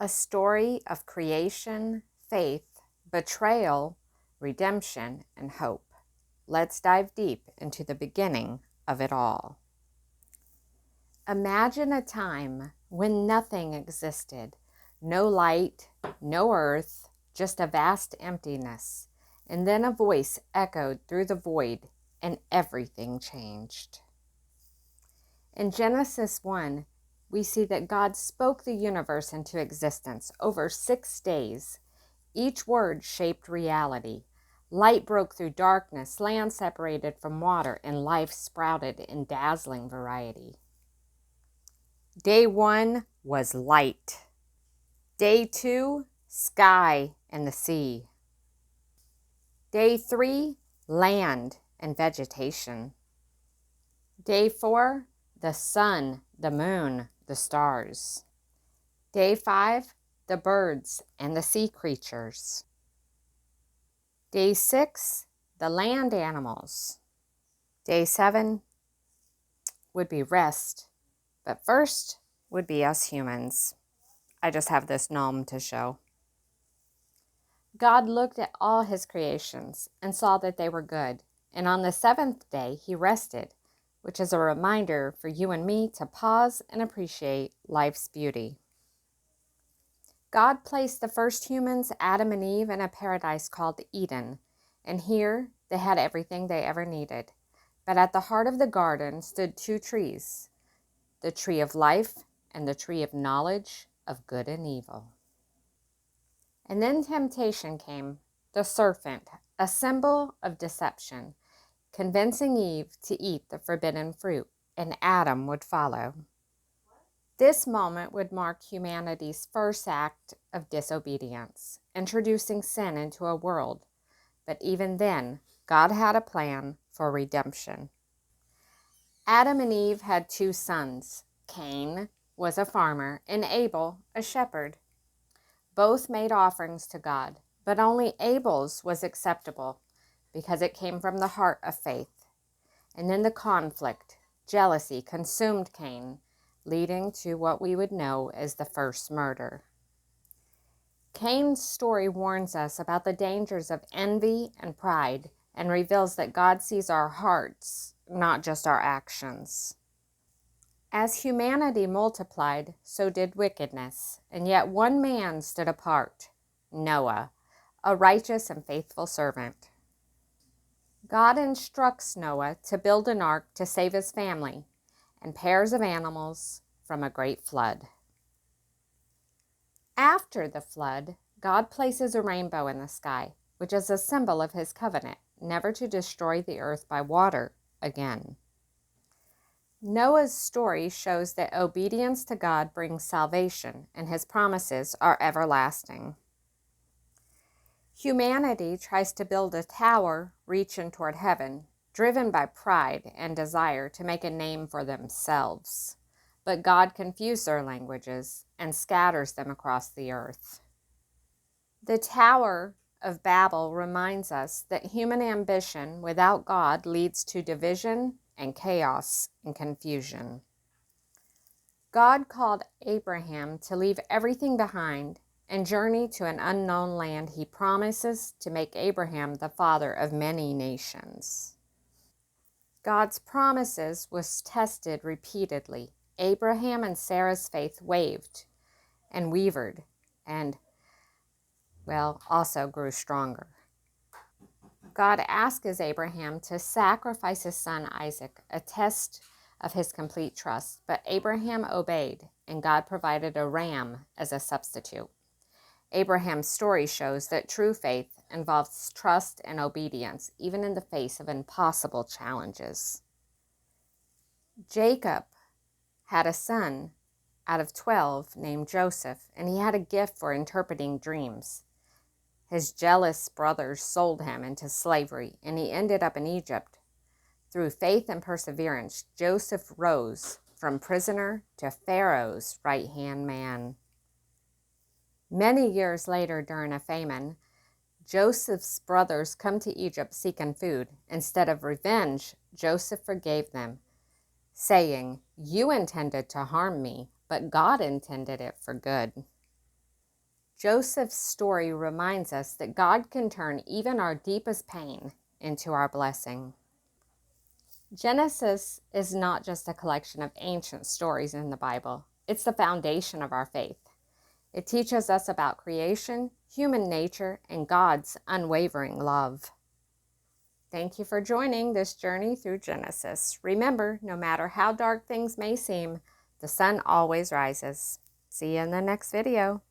A story of creation, faith, betrayal, redemption, and hope. Let's dive deep into the beginning of it all. Imagine a time when nothing existed. No light, no earth, just a vast emptiness. And then a voice echoed through the void, and everything changed. In Genesis 1, we see that God spoke the universe into existence over 6 days. Each word shaped reality. Light broke through darkness, land separated from water, and life sprouted in dazzling variety. Day 1 was light. Day 2, sky and the sea. Day 3, land and vegetation. Day 4, the sun, the moon, the stars. Day 5, the birds and the sea creatures. Day 6, the land animals. Day 7 would be rest, but first would be us humans. I just have this gnome to show. God looked at all his creations and saw that they were good, and on the 7th day he rested, which is a reminder for you and me to pause and appreciate life's beauty. God placed the first humans, Adam and Eve, in a paradise called Eden, and here they had everything they ever needed. But at the heart of the garden stood 2 trees, the tree of life and the tree of knowledge of good and evil. And then temptation came, the serpent, a symbol of deception, convincing Eve to eat the forbidden fruit, and Adam would follow. This moment would mark humanity's first act of disobedience, introducing sin into a world. But even then, God had a plan for redemption. Adam and Eve had 2 sons. Cain was a farmer and Abel a shepherd. Both made offerings to God, but only Abel's was acceptable because it came from the heart of faith. And then the conflict, jealousy, consumed Cain, leading to what we would know as the first murder. Cain's story warns us about the dangers of envy and pride and reveals that God sees our hearts, not just our actions. As humanity multiplied, so did wickedness, and yet one man stood apart, Noah, a righteous and faithful servant. God instructs Noah to build an ark to save his family and pairs of animals from a great flood. After the flood, God places a rainbow in the sky, which is a symbol of his covenant, never to destroy the earth by water again. Noah's story shows that obedience to God brings salvation, and his promises are everlasting. Humanity tries to build a tower reaching toward heaven, driven by pride and desire to make a name for themselves. But God confused their languages and scatters them across the earth. The Tower of Babel reminds us that human ambition without God leads to division and chaos and confusion. God called Abraham to leave everything behind and journey to an unknown land he promises to make Abraham the father of many nations. God's promises was tested repeatedly. Abraham and Sarah's faith wavered and wavered and, also grew stronger. God asks Abraham to sacrifice his son Isaac, a test of his complete trust, but Abraham obeyed, and God provided a ram as a substitute. Abraham's story shows that true faith involves trust and obedience, even in the face of impossible challenges. Jacob had a son out of 12 named Joseph, and he had a gift for interpreting dreams. His jealous brothers sold him into slavery, and he ended up in Egypt. Through faith and perseverance, Joseph rose from prisoner to Pharaoh's right-hand man. Many years later, during a famine, Joseph's brothers come to Egypt seeking food. Instead of revenge, Joseph forgave them, saying, "You intended to harm me, but God intended it for good." Joseph's story reminds us that God can turn even our deepest pain into our blessing. Genesis is not just a collection of ancient stories in the Bible. It's the foundation of our faith. It teaches us about creation, human nature, and God's unwavering love. Thank you for joining this journey through Genesis. Remember, no matter how dark things may seem, the sun always rises. See you in the next video.